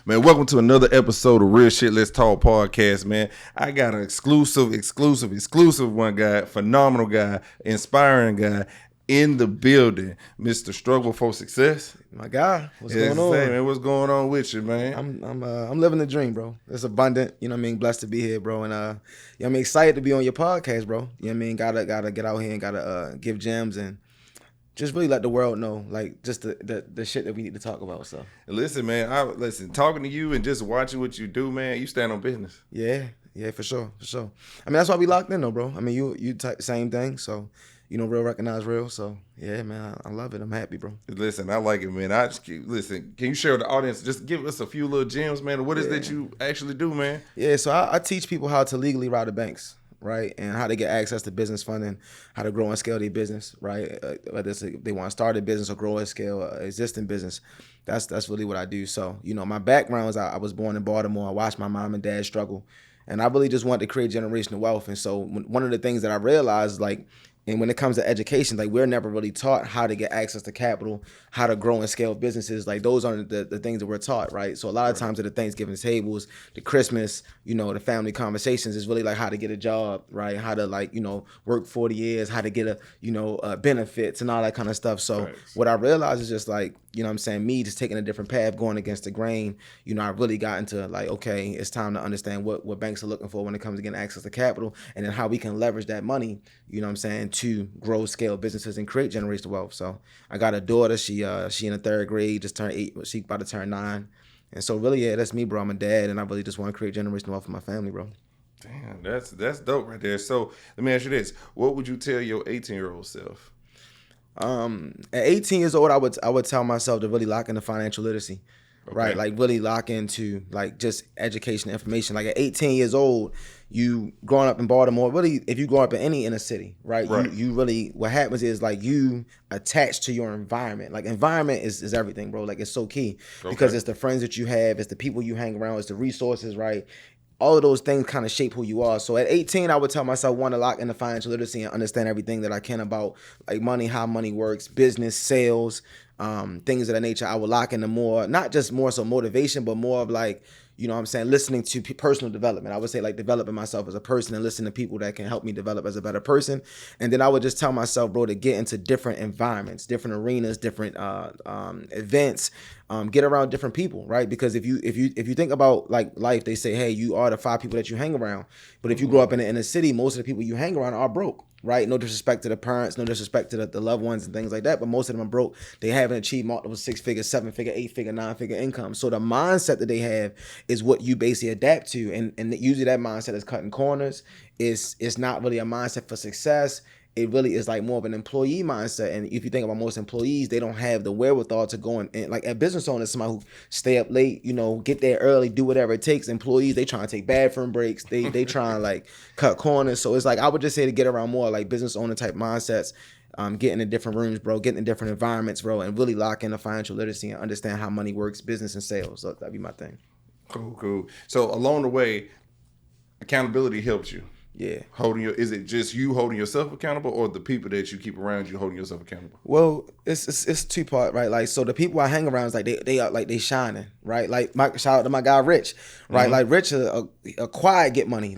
Man, welcome to another episode of Real Shit Let's Talk podcast, man. I got an exclusive one guy, phenomenal guy, inspiring guy in the building, Mr. Struggle for Success. My guy, what's going on? Man, what's going on with you, man? I'm living the dream, bro. It's abundant, you know what I mean? Blessed to be here, bro. And I'm excited to be on your podcast, bro. You know what I mean? Gotta get out here and gotta give gems and just really let the world know, like, just the shit that we need to talk about. So Listen, man, talking to you and just watching what you do, man, you stand on business. Yeah, for sure. I mean, that's why we locked in though, bro. I mean, you type same thing, so real recognize real. So yeah, man, I love it. I'm happy, bro. Listen, I like it, man. Listen, can you share with the audience, just give us a few little gems, man, of what is that you actually do, man? Yeah, so I teach people how to legally rob the banks, right? And how to get access to business funding, how to grow and scale their business, right? Whether they want to start a business or grow and scale an existing business. That's really what I do. So, my background is I was born in Baltimore. I watched my mom and dad struggle. And I really just wanted to create generational wealth. And so one of the things that I realized, and when it comes to education, we're never really taught how to get access to capital, how to grow and scale businesses. Those aren't the things that we're taught, right? So a lot of times at the Thanksgiving tables, the Christmas, the family conversations is really how to get a job, right? How to work 40 years, how to get benefits and all that kind of stuff. So what I realized is just me just taking a different path, going against the grain, I really got into okay, it's time to understand what banks are looking for when it comes to getting access to capital, and then how we can leverage that money, to grow, scale businesses and create generational wealth. So I got a daughter, she in the third grade, just turned 8, she about to turn 9. And so really, yeah, that's me, bro. I'm a dad, and I really just want to create generational wealth for my family, bro. Damn, that's dope right there. So let me ask you this. What would you tell your 18-year-old self? At 18 years old, I would tell myself to really lock into financial literacy, right? Really lock into just education, information. At 18 years old, you growing up in Baltimore, really, if you grow up in any inner city, right? You really, what happens is you attach to your environment. Environment is everything, bro. It's so key because it's the friends that you have, it's the people you hang around, it's the resources, right? All of those things kind of shape who you are. So at 18, I would tell myself, to lock into financial literacy and understand everything that I can about money, how money works, business, sales, things of that nature. I would lock into more, not just more so motivation, but more of listening to personal development. I would say developing myself as a person and listening to people that can help me develop as a better person. And then I would just tell myself, bro, to get into different environments, different arenas, different events, get around different people, right? Because if you think about life, they say, hey, you are the 5 people that you hang around. But if you grow up in the inner city, most of the people you hang around are broke, right? No disrespect to the parents, no disrespect to the loved ones and things like that, but most of them are broke. They haven't achieved multiple 6-figure, 7-figure, 8-figure, 9-figure income. So the mindset that they have is what you basically adapt to, and usually that mindset is cutting corners. It's not really a mindset for success. It really is more of an employee mindset. And if you think about most employees, they don't have the wherewithal to go and a business owner, somebody who stay up late, get there early, do whatever it takes. Employees, they trying to take bathroom breaks. They trying to cut corners. So it's I would just say to get around more business owner type mindsets, get into different rooms, bro, get in different environments, bro, and really lock in the financial literacy and understand how money works, business and sales. So that'd be my thing. Cool. So along the way, accountability helps you. Yeah. Is it just you holding yourself accountable, or the people that you keep around you holding yourself accountable? Well, it's 2-part, right? So the people I hang around is they are they shining, right? Shout out to my guy Rich, right? Mm-hmm. Rich a quiet get money.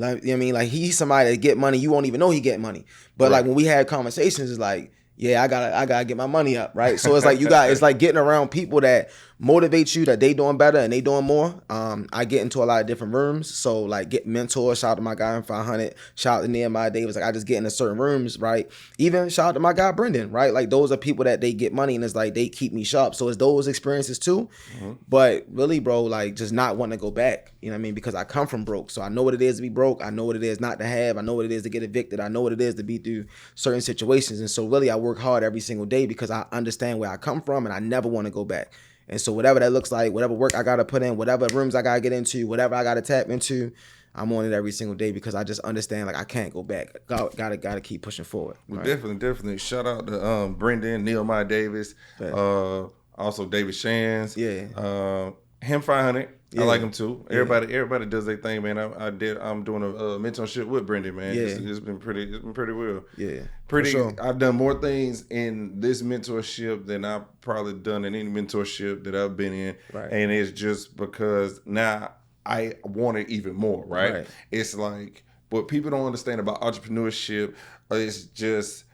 He's somebody that get money, you won't even know he get money. But when we had conversations, it's yeah, I gotta get my money up, right? So it's it's getting around people that motivate you, that they doing better and they doing more. I get into a lot of different rooms, so get mentors. Shout out to my guy in 500. Shout out to Nehemiah Davis. I just get into certain rooms, right? Even shout out to my guy Brendan, right? Those are people that they get money and it's they keep me sharp. So it's those experiences too. Mm-hmm. But really, bro, just not wanting to go back. You know what I mean? Because I come from broke, so I know what it is to be broke. I know what it is not to have. I know what it is to get evicted. I know what it is to be through certain situations. And so really, I work hard every single day because I understand where I come from and I never want to go back. And so whatever that looks like, whatever work I got to put in, whatever rooms I got to get into, whatever I got to tap into, I'm on it every single day because I just understand I can't go back. Gotta keep pushing forward. Right? Definitely. Shout out to Brendan, Nehemiah Davis, also David Shands. Yeah. Him 500. I like him too. Everybody does their thing, man. I'm doing a mentorship with Brendan, man. Yeah. It's been pretty well. Yeah, Pretty. sure. I've done more things in this mentorship than I've probably done in any mentorship that I've been in. Right. And it's just because now I want it even more, right? Right. It's like what people don't understand about entrepreneurship is just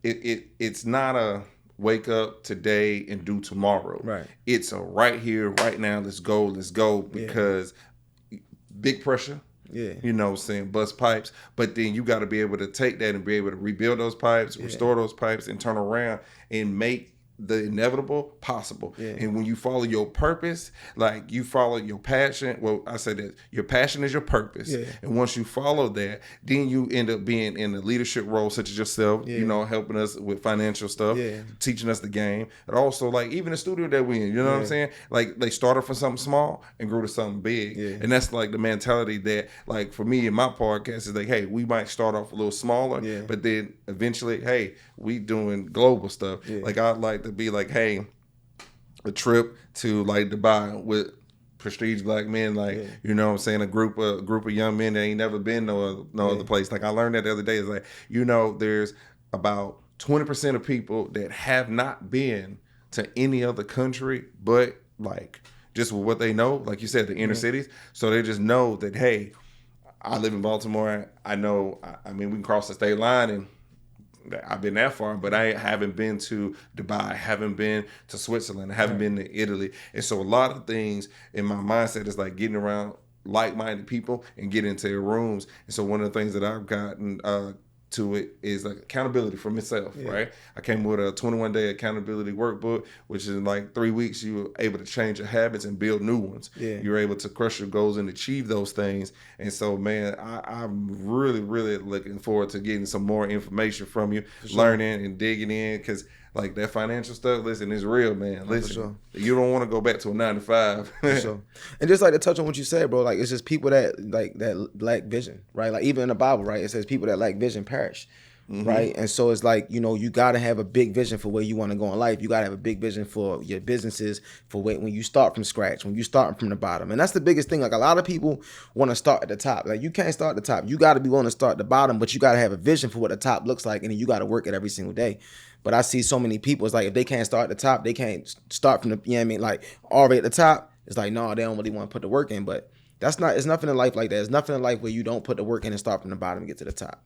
it's not a wake up today and do tomorrow. Right. It's a right here, right now, let's go because big pressure. Yeah. You know what I'm saying? Bust pipes. But then you got to be able to take that and be able to rebuild those pipes, restore those pipes, and turn around and make the inevitable possible. Yeah. And when you follow your purpose, like you follow your passion, well, I said that your passion is your purpose. Yeah. And once you follow that, then you end up being in a leadership role such as yourself, you know, helping us with financial stuff, teaching us the game. And also, like, even the studio that we in, you know what I'm saying? Like, they started from something small and grew to something big. Yeah. And that's like the mentality that, like, for me and my podcast is like, hey, we might start off a little smaller, but then eventually, hey, we doing global stuff. Like, I'd like to be like, hey, a trip to like Dubai with prestige black men, like you know what I'm saying, a group of young men that ain't never been no other place. Like I learned that the other day. It's like, you know, there's about 20% of people that have not been to any other country, but like just with what they know, like you said, the inner cities. So they just know that, hey, I live in Baltimore. I know. I mean, we can cross the state line and I've been that far, but I haven't been to Dubai, I haven't been to Switzerland, I haven't been to Italy. And so a lot of things in my mindset is like getting around like-minded people and getting into their rooms. And so one of the things that I've gotten to it is like accountability for myself, right? I came with a 21-day accountability workbook, which is in like 3 weeks, you're able to change your habits and build new ones. You're able to crush your goals and achieve those things. And so, man, I'm really, really looking forward to getting some more information from you, learning and digging in, because like that financial stuff, listen, it's real, man. Listen, you don't want to go back to a 9 to 5. And just like to touch on what you said, bro, like it's just people that like that lack vision, right? Like even in the Bible, right, it says people that lack vision perish. Right. And so it's like, you know, you got to have a big vision for where you want to go in life. You got to have a big vision for your businesses, for when you start from scratch, when you start from the bottom. And that's the biggest thing. Like a lot of people want to start at the top. Like you can't start at the top. You got to be willing to start at the bottom, but you got to have a vision for what the top looks like. And then you got to work it every single day. But I see so many people, it's like if they can't start at the top, they can't start from the, you know what I mean? Like already at the top, it's like, no, they don't really want to put the work in. But it's nothing in life like that. There's nothing in life where you don't put the work in and start from the bottom and get to the top.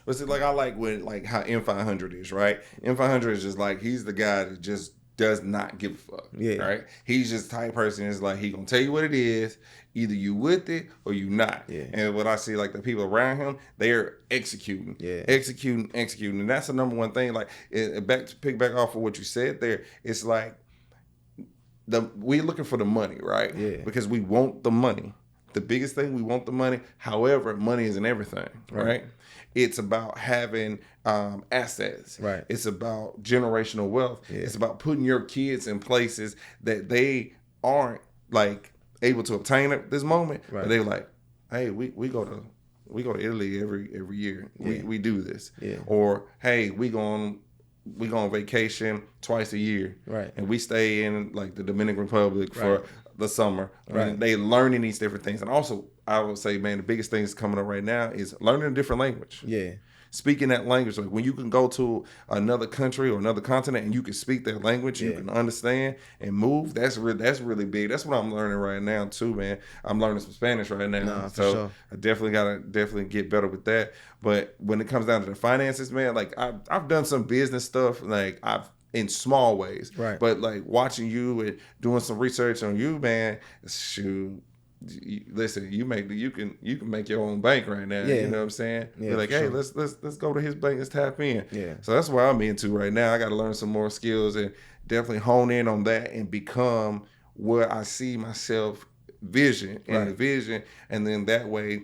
But see, like I like when like how M500 is, right? M500 is just like he's the guy that just does not give a fuck. Right? He's just the type of person is like he gonna tell you what it is, either you with it or you not. And what I see like the people around him, they're executing. Executing. And that's the number one thing. Like back to pick back off of what you said there, it's like we're looking for the money, right? Because we want the money. The biggest thing, we want the money. However, money isn't everything, right? It's about having assets. It's about generational wealth. It's about putting your kids in places that they aren't like able to obtain at this moment. But they're like, hey, we go to Italy every year. We do this. Or hey, we go on vacation twice a year. And we stay in like the Dominican Republic for the summer. And they learning these different things. And also, I would say, man, the biggest thing that's coming up right now is learning a different language. Speaking that language. Like when you can go to another country or another continent and you can speak that language, you can understand and move. That's really big. That's what I'm learning right now too, man. I'm learning some Spanish right now. So I definitely gotta get better with that. But when it comes down to the finances, man, like I've done some business stuff. Like in small ways. But like watching you and doing some research on you, man, shoot. Listen, you can make your own bank right now. You know what I'm saying? You're like, hey, let's go to his bank, let's tap in. So that's what I'm into right now. I got to learn some more skills and definitely hone in on that and become where I see myself vision and the vision, and then that way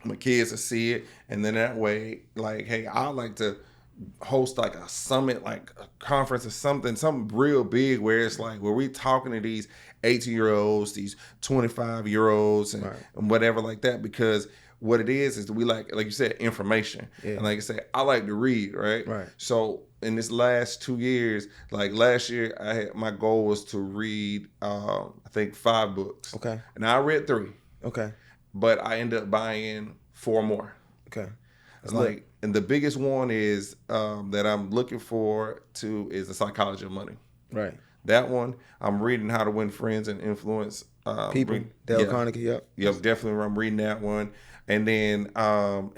my kids will see it, and then that way, like, hey, I like to host like a summit, like a conference or something real big where it's like where we talking to these 18-year-olds, these 25-year-olds, and, Right. and whatever like that. Because what it is we like you said, information. Yeah. And like I said, I like to read, right? Right. So in this last 2 years, like last year, my goal was to read, I think 5 books. Okay. And I read 3. Okay. But I ended up buying 4 more. Okay. And the biggest one is that I'm looking forward to is The Psychology of Money. Right. That one, I'm reading How to Win Friends and Influence People. Dale Carnegie. Yep. Yep, definitely. I'm reading that one. And then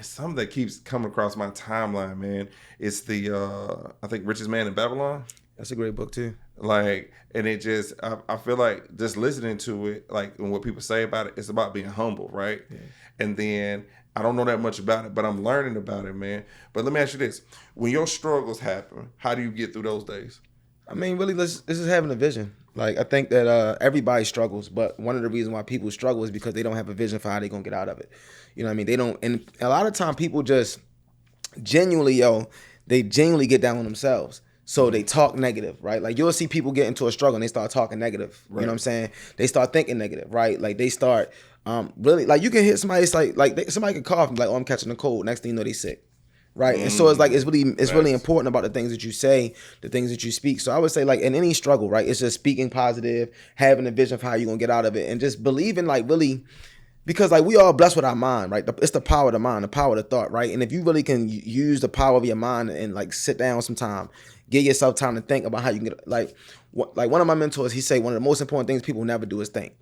something that keeps coming across my timeline, man. It's the I think Richest Man in Babylon. That's a great book too. Like, and it just, I feel like just listening to it, like, and what people say about it, it's about being humble, right? Yeah. And then I don't know that much about it, but I'm learning about it, man. But let me ask you this: when your struggles happen, how do you get through those days? I mean, really, this is having a vision. Like, I think that everybody struggles, but one of the reasons why people struggle is because they don't have a vision for how they're going to get out of it. You know what I mean? They don't, and a lot of time people just genuinely get down on themselves. So they talk negative, right? Like, you'll see people get into a struggle and they start talking negative. Right. You know what I'm saying? They start thinking negative, right? Like, they start really, like, you can hit somebody, it's somebody can cough and be like, oh, I'm catching a cold. Next thing you know, they sick. Right. And so it's like, it's really important about the things that you say, the things that you speak. So I would say, like, in any struggle, right, it's just speaking positive, having a vision for how you're going to get out of it, and just believing, like, really, because, like, we all blessed with our mind, right? It's the power of the mind, the power of the thought, right? And if you really can use the power of your mind and, like, sit down sometime, give yourself time to think about how you can get, like one of my mentors, he say one of the most important things people never do is think.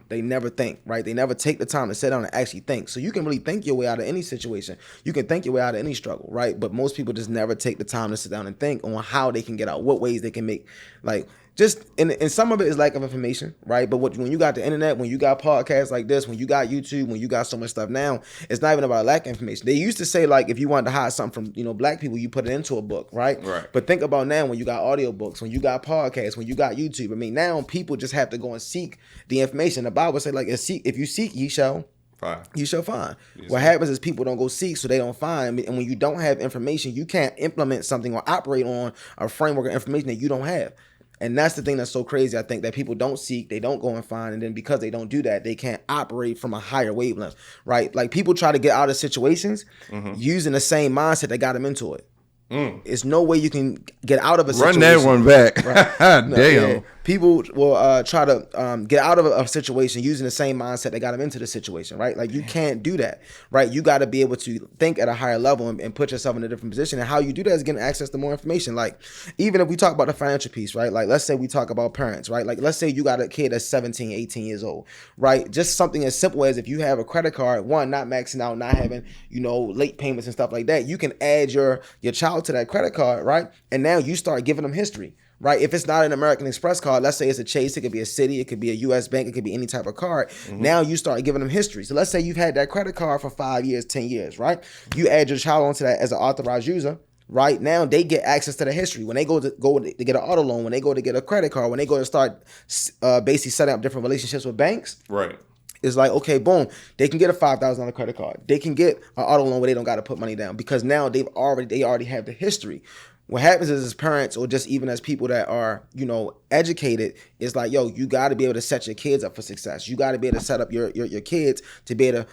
They never think, right? They never take the time to sit down and actually think. So you can really think your way out of any situation. You can think your way out of any struggle, right? But most people just never take the time to sit down and think on how they can get out, what ways they can make, like, just, and some of it is lack of information, right? But when you got the internet, when you got podcasts like this, when you got YouTube, when you got so much stuff now, it's not even about lack of information. They used to say, like, if you wanted to hide something from, black people, you put it into a book, right? Right. But think about now when you got audiobooks, when you got podcasts, when you got YouTube. I mean, now people just have to go and seek the information. The Bible say, like, if you seek, ye shall find. You shall find. Yes, what happens is people don't go seek, so they don't find. And when you don't have information, you can't implement something or operate on a framework of information that you don't have. And that's the thing that's so crazy, I think, that people don't seek, they don't go and find, and then because they don't do that, they can't operate from a higher wavelength, right? Like, people try to get out of situations using the same mindset that got them into it. It's no way you can get out of a situation. Run that one back. Right? Damn. Yeah. People will try to get out of a situation using the same mindset that got them into the situation, right? Like, you can't do that, right? You got to be able to think at a higher level and put yourself in a different position. And how you do that is getting access to more information. Like, even if we talk about the financial piece, right? Like, let's say we talk about parents, right? Like, let's say you got a kid that's 17, 18 years old, right? Just something as simple as if you have a credit card, one, not maxing out, not having, late payments and stuff like that, you can add your child to that credit card, right? And now you start giving them history. Right? If it's not an American Express card, let's say it's a Chase, it could be a Citi, it could be a U.S. Bank, it could be any type of card. Now you start giving them history. So let's say you've had that credit card for 5 years, 10 years, right? You add your child onto that as an authorized user. Right now, they get access to the history. When they go to get an auto loan, when they go to get a credit card, when they go to start basically setting up different relationships with banks, right? It's like, okay, boom, they can get a $5,000 credit card. They can get an auto loan where they don't got to put money down because now they already have the history. What happens is, as parents or just even as people that are, educated, it's like, yo, you got to be able to set your kids up for success. You got to be able to set up your kids to be able to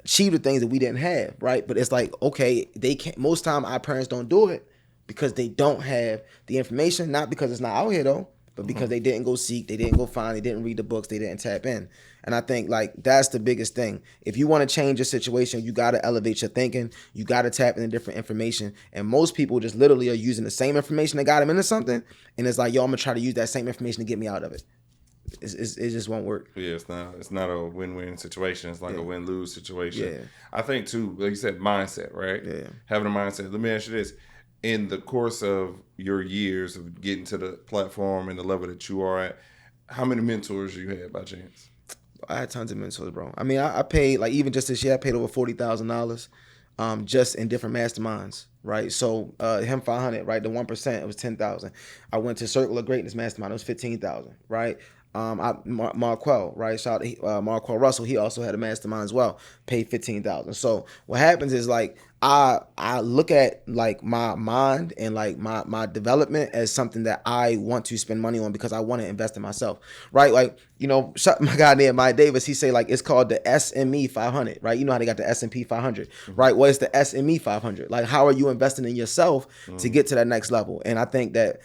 achieve the things that we didn't have, right? But it's like, okay, they can't. Most time our parents don't do it because they don't have the information, not because it's not out here though, but because they didn't go seek, they didn't go find, they didn't read the books, they didn't tap in. And I think, like, that's the biggest thing. If you want to change your situation, you got to elevate your thinking. You got to tap into different information. And most people just literally are using the same information that got them into something. And it's like, yo, I'm going to try to use that same information to get me out of it. It just won't work. Yeah, it's not a win-win situation. It's like a win-lose situation. Yeah. I think, too, like you said, mindset, right? Yeah. Having a mindset. Let me ask you this. In the course of your years of getting to the platform and the level that you are at, how many mentors you had by chance? I had tons of mentors, bro. I mean, I paid, like, even just this year, I paid over $40,000 just in different masterminds, right? So him 500, right? The 1%, it was 10,000. I went to Circle of Greatness mastermind, it was 15,000, right? Marquell, right? Shout out Marquell Russell. He also had a mastermind as well. Paid $15,000. So what happens is like I look at like my mind and like my development as something that I want to spend money on because I want to invest in myself, right? Like, you know, my guy named Mike Davis, he say like it's called the SME 500, right? You know how they got the S&P 500, right? What is the SME 500? Like, how are you investing in yourself to get to that next level? And I think that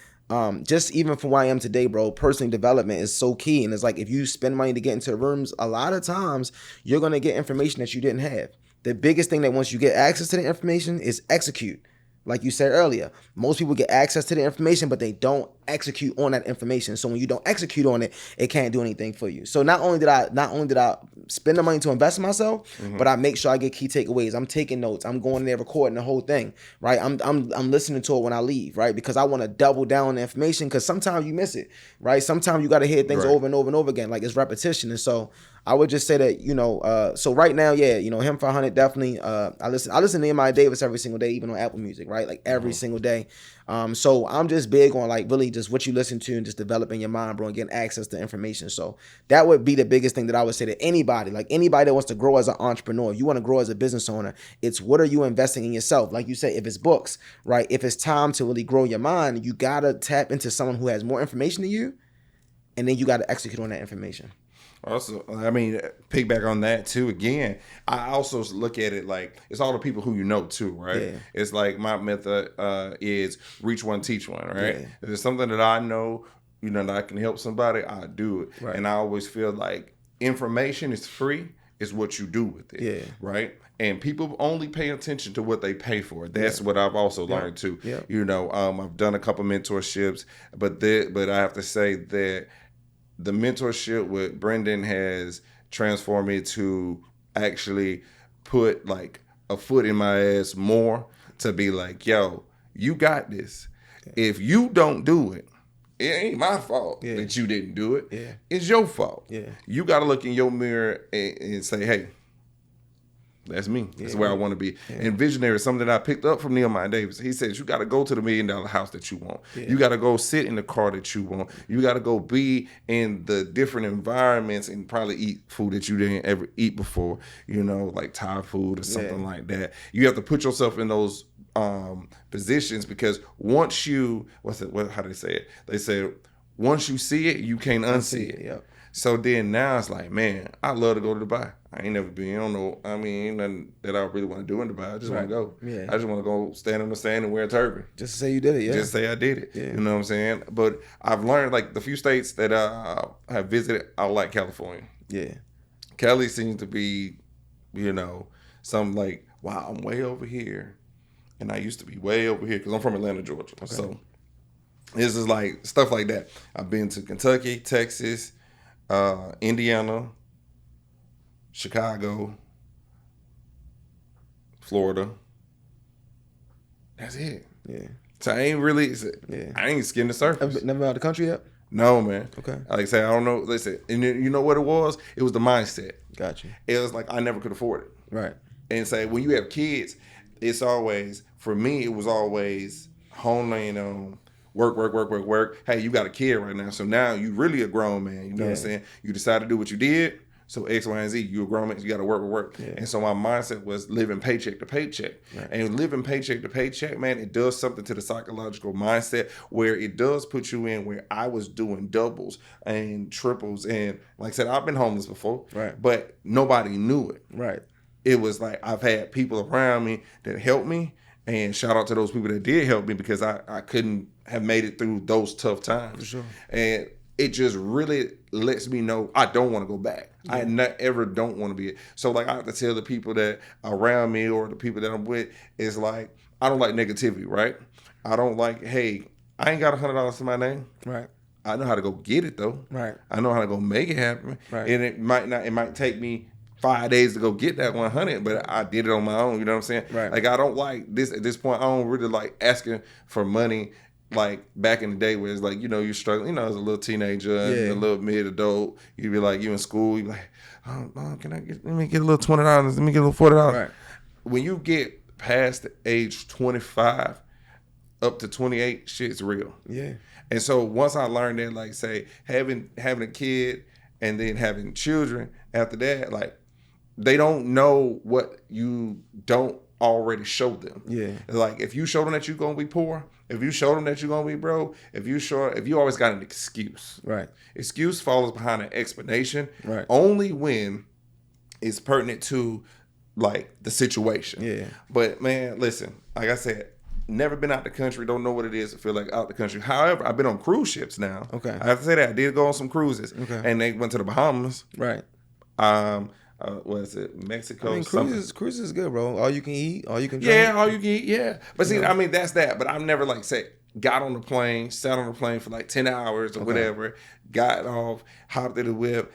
just even from where I am today, bro, personal development is so key. And it's like, if you spend money to get into the rooms, a lot of times you're going to get information that you didn't have. The biggest thing that once you get access to the information is execute. Like you said earlier, most people get access to the information, but they don't execute on that information. So when you don't execute on it, it can't do anything for you. So not only did I spend the money to invest in myself, but I make sure I get key takeaways. I'm taking notes. I'm going there recording the whole thing, right? I'm listening to it when I leave, right? Because I want to double down on the information because sometimes you miss it, right? Sometimes you got to hear things over and over and over again, like it's repetition. And so I would just say that, you know, so right now, yeah, you know, him 500 definitely. I listen to Nehemiah Davis every single day, even on Apple Music, right? Like every single day. So I'm just big on like really just what you listen to and just developing your mind, bro, and getting access to information. So that would be the biggest thing that I would say to anybody, like anybody that wants to grow as an entrepreneur. If you want to grow as a business owner, it's what are you investing in yourself? Like you say, if it's books, right? If it's time to really grow your mind, you gotta tap into someone who has more information than you, and then you gotta execute on that information. Also, I mean, piggyback on that too. Again, I also look at it like it's all the people who you know too, right? Yeah. It's like my method is reach one, teach one, right? Yeah. If there's something that I know, you know, that I can help somebody, I do it. Right. And I always feel like information is free. It's what you do with it, Yeah. right? And people only pay attention to what they pay for. That's what I've also learned too. Yeah. You know, I've done a couple mentorships, but I have to say that the mentorship with Brendan has transformed me to actually put like a foot in my ass more to be like, yo, you got this. If you don't do it, it ain't my fault that you didn't do it. Yeah. It's your fault. Yeah. You got to look in your mirror and say, hey, that's me. That's where I want to be. Yeah. And visionary is something that I picked up from Nehemiah Davis. He says, you got to go to the $1 million house that you want. Yeah. You got to go sit in the car that you want. You got to go be in the different environments and probably eat food that you didn't ever eat before, you know, like Thai food or something like that. You have to put yourself in those positions because once you, how do they say it? They say, once you see it, you can't unsee it. Yep. So then now it's like, man, I love to go to Dubai. I ain't never been. I don't know. I mean, ain't nothing that I really want to do in Dubai. I just want to go. Yeah. I just want to go stand on the sand and wear a turban. Just to say you did it, yeah. Just say I did it. Yeah. You know what I'm saying? But I've learned, like, the few states that I have visited, I like California. Yeah. Cali seems to be, you know, something like, wow, I'm way over here. And I used to be way over here because I'm from Atlanta, Georgia. Okay. So this is like stuff like that. I've been to Kentucky, Texas, Indiana, Chicago, Florida. That's it. Yeah. So I ain't really. I ain't skimmed the surface. Never out of the country yet? No, man. Okay. Like I say, I don't know. Listen, and you know what it was? It was the mindset. Gotcha. It was like I never could afford it. Right. And say when you have kids, it's always for me. It was always honing on. Work. Hey, you got a kid right now. So now you really a grown man. You know what I'm saying? You decided to do what you did. So X, Y, and Z, you a grown man. You got to work. Yeah. And so my mindset was living paycheck to paycheck. Right. And living paycheck to paycheck, man, it does something to the psychological mindset where it does put you in where I was doing doubles and triples. And like I said, I've been homeless before. Right. But nobody knew it. Right. It was like I've had people around me that helped me. And shout out to those people that did help me because I couldn't have made it through those tough times. For sure. And it just really lets me know I don't want to go back. Yeah. I not ever don't want to be it. So like I have to tell the people that are around me or the people that I'm with, it's like I don't like negativity, right? I don't like, hey, I ain't got $100 to my name. Right. I know how to go get it though. Right. I know how to go make it happen. Right. And it might take me 5 days to go get that 100, but I did it on my own. You know what I'm saying? Right. Like I don't like this at this point. I don't really like asking for money. Like back in the day, where it's like you're struggling. As a little teenager, a little mid adult, you'd be like you in school. You be like, let me get a little $20. Let me get a little $40. Right. When you get past the age 25, up to 28, shit's real. Yeah. And so once I learned that, like, say, having a kid and then having children after that, like, they don't know what you don't already show them. Yeah. Like, if you show them that you're gonna be poor, if you show them that you're gonna be broke, if you always got an excuse. Right. Excuse follows behind an explanation. Right. Only when it's pertinent to, like, the situation. Yeah. But man, listen, like I said, never been out the country, don't know what it is to feel like out the country. However, I've been on cruise ships now. Okay. I have to say that I did go on some cruises. Okay. And they went to the Bahamas. Right. What is it? Mexico. I mean, cruises is good, bro. All you can eat, all you can drink. Yeah, all you can eat. Yeah, but see, I mean, that's that. But I've never like got on the plane, sat on the plane for like 10 hours or whatever, got off, hopped in the whip,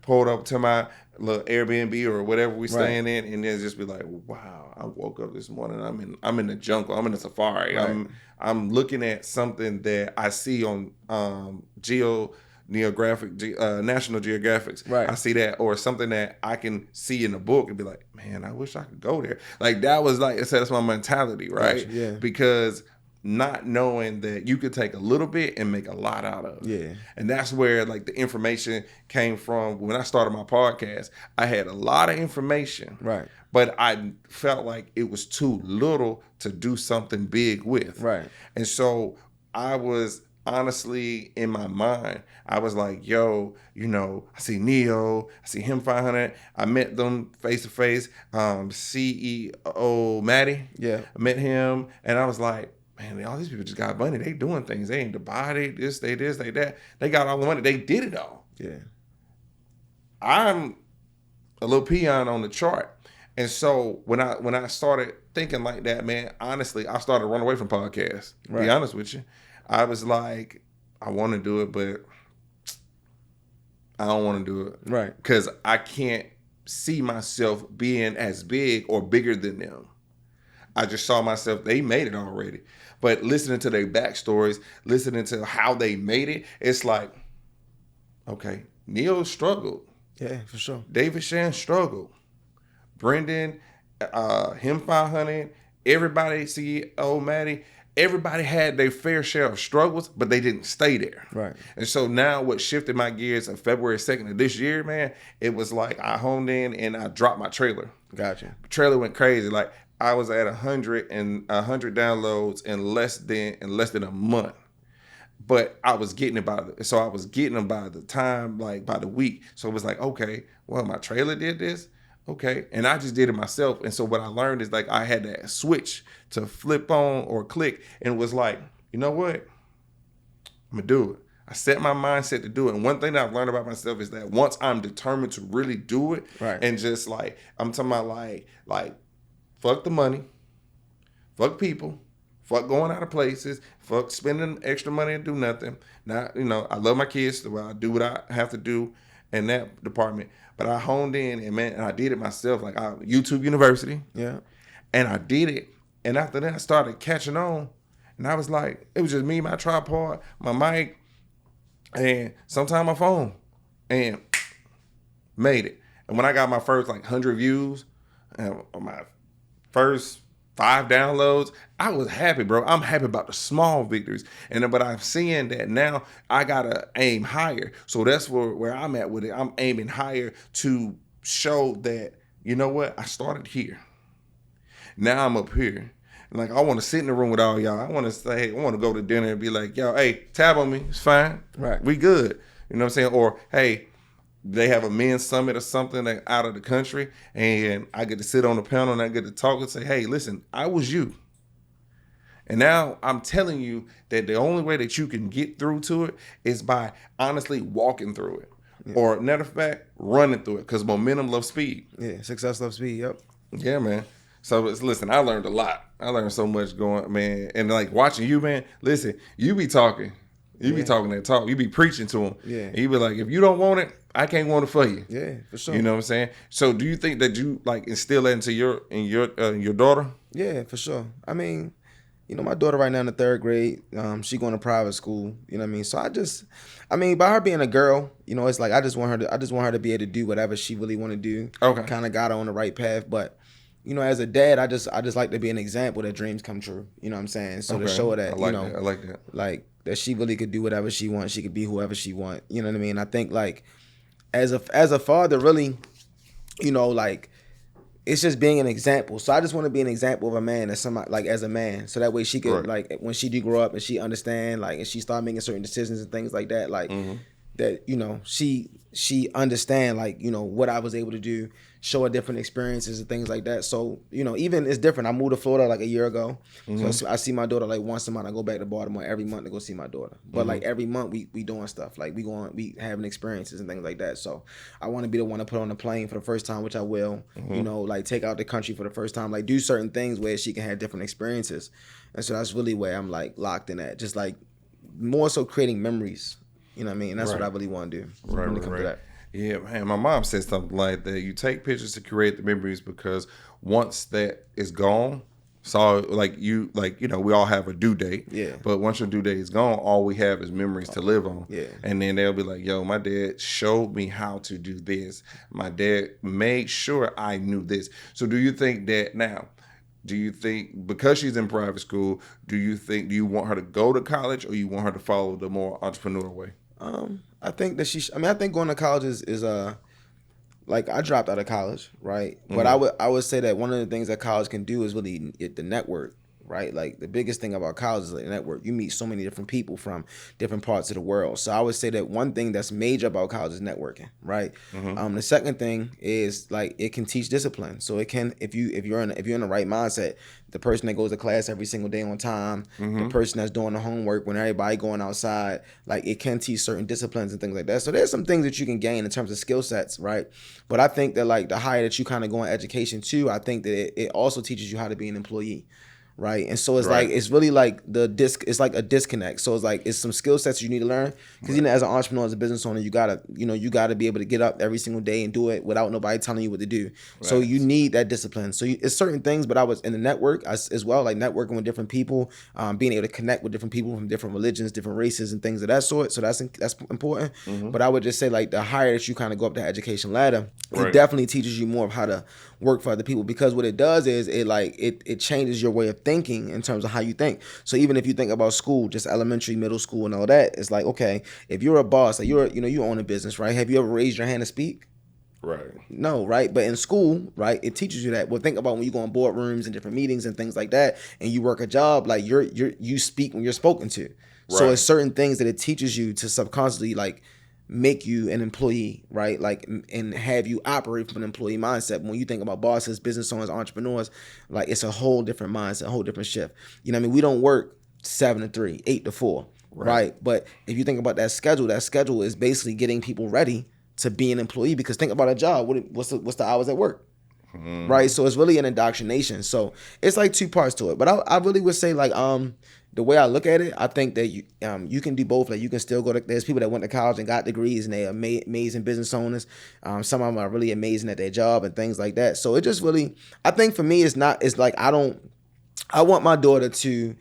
pulled up to my little Airbnb or whatever we staying in, and then just be like, wow, I woke up this morning. I'm in the jungle. I'm in the safari. Right. I'm looking at something that I see on National Geographics. Right. I see that, or something that I can see in a book and be like, man, I wish I could go there. Like, that was like, I said, that's my mentality, right? Gotcha, yeah. Because not knowing that you could take a little bit and make a lot out of it. Yeah. And that's where like the information came from. When I started my podcast, I had a lot of information. Right. But I felt like it was too little to do something big with. Right. And so I was honestly, in my mind, I was like, yo, I see Neo, I see him 500. I met them face to face. CEO Maddie. Yeah. I met him, and I was like, man, all these people just got money. They doing things. They in Dubai, they this, they that. They got all the money. They did it all. Yeah. I'm a little peon on the chart. And so when I started thinking like that, man, honestly, I started to run away from podcasts. To be honest with you. I was like, I want to do it, but I don't want to do it. Right. Because I can't see myself being as big or bigger than them. I just saw myself, they made it already. But listening to their backstories, listening to how they made it, it's like, okay, Neil struggled. Yeah, for sure. David Shan struggled. Brendan, him 500, everybody, CEO Maddie, everybody had their fair share of struggles, but they didn't stay there. Right. And so now what shifted my gears on February 2nd of this year, man, it was like I honed in and I dropped my trailer. Gotcha. The trailer went crazy. Like, I was at 100 downloads in less than a month. But I was getting them by the time, like by the week. So it was like, okay, well, my trailer did this. Okay. And I just did it myself. And so what I learned is like I had that switch to flip on or click, and it was like, you know what? I'm gonna do it. I set my mindset to do it. And one thing that I've learned about myself is that once I'm determined to really do it, right, and just like, I'm talking about like fuck the money, fuck people, fuck going out of places, fuck spending extra money and do nothing. Now, I love my kids, so I do what I have to do in that department. But I honed in and I did it myself. Like YouTube University. Yeah. And I did it. And after that, I started catching on. And I was like, it was just me, my tripod, my mic, and sometimes my phone. And made it. And when I got my first 100 views, and my first 5 downloads, I was happy, bro. I'm happy about the small victories. But I'm seeing that now I gotta aim higher. So that's where I'm at with it. I'm aiming higher to show that, you know what? I started here. Now I'm up here. And I want to sit in the room with all y'all. I want to say, I want to go to dinner and be like, yo, hey, tab on me. It's fine. Right. We good. You know what I'm saying? Or, hey, they have a men's summit or something out of the country, and I get to sit on the panel and I get to talk and say, hey, listen, I was you. And now I'm telling you that the only way that you can get through to it is by honestly walking through it. Yeah. Or, matter of fact, running through it, because momentum loves speed. Yeah, success loves speed, yep. Yeah, man. So, listen, I learned a lot. I learned so much going, man. And, watching you, man, listen, you be talking. You be talking that talk. You be preaching to them. Yeah. And you be like, if you don't want it, I can't want it for you. Yeah, for sure. You know what I'm saying? So do you think that you instill that into your daughter? Yeah, for sure. I mean, my daughter right now in the 3rd grade, she going to private school, you know what I mean? So by her being a girl, it's like I just want her to be able to do whatever she really want to do. Okay. Kind of got her on the right path, but you know, as a dad, I just like to be an example that dreams come true. You know what I'm saying? So to show her that, I like that. like that she really could do whatever she wants. She could be whoever she wants. You know what I mean? I think like as a father, really, you know, like it's just being an example. So I just want to be an example of a man as somebody, like as a man. So that way she could like when she do grow up and she understand, like, and she start making certain decisions and things like that, like that, you know, she understand, like, you know, what I was able to do, show her different experiences and things like that. So, you know, even it's different. I moved to Florida like a year ago. So I see my daughter like once a month. I go back to Baltimore every month to go see my daughter. But like every month we doing stuff. Like we having experiences and things like that. So I want to be the one to put on the plane for the first time, which I will, you know, like take out the country for the first time, like do certain things where she can have different experiences. And so that's really where I'm like locked in at. Just like more so creating memories. You know what I mean? That's what I really want to do when it comes to that. Yeah, man. My mom said something like that. You take pictures to create the memories because once that is gone, so like you know, we all have a due date. Yeah. But once your due date is gone, all we have is memories to live on. Yeah. And then they'll be like, yo, my dad showed me how to do this. My dad made sure I knew this. So do you think that now? Do you think because she's in private school, do you want her to go to college or you want her to follow the more entrepreneur way? I think that I think going to college is like I dropped out of college, right? But I would say that one of the things that college can do is really the network, right? Like the biggest thing about college is the network. You meet so many different people from different parts of the world. So I would say that one thing that's major about college is networking, right? The second thing is like it can teach discipline. So it can if you're in the right mindset, the person that goes to class every single day on time, the person that's doing the homework when everybody going outside, like it can teach certain disciplines and things like that. So there's some things that you can gain in terms of skill sets, right? But I think that like the higher that you kind of go in education too, I think that it also teaches you how to be an employee. Right. And so it's like it's really like it's like a disconnect. So it's like it's some skill sets you need to learn. Because you know, as an entrepreneur, as a business owner, you gotta be able to get up every single day and do it without nobody telling you what to do. So you need that discipline. So it's certain things, but I was in the network as well, like networking with different people, being able to connect with different people from different religions, different races and things of that sort. So that's important. But I would just say like the higher that you kind of go up the education ladder, it definitely teaches you more of how to work for other people, because what it does is it changes your way of thinking in terms of how you think. So even if you think about school, just elementary, middle school and all that, it's like, okay, if you're a boss, like you own a business, right? Have you ever raised your hand to speak? Right. No, right? But in school, right, it teaches you that. Well, think about when you go on boardrooms and different meetings and things like that, and you work a job, like you speak when you're spoken to. So it's certain things that it teaches you to subconsciously like make you an employee, right? Like, and have you operate from an employee mindset. When you think about bosses, business owners, entrepreneurs, like it's a whole different mindset, a whole different shift. You know what I mean? We don't work 7 to 3, 8 to 4, right? But if you think about that schedule is basically getting people ready to be an employee. Because think about a job. What's the hours at work? Right? So it's really an indoctrination. So it's like two parts to it. But I really would say like the way I look at it, I think that you can do both. Like you can still go to. There's people that went to college and got degrees and they are amazing business owners. Some of them are really amazing at their job and things like that. So it just really, I think for me, it's like I want my daughter to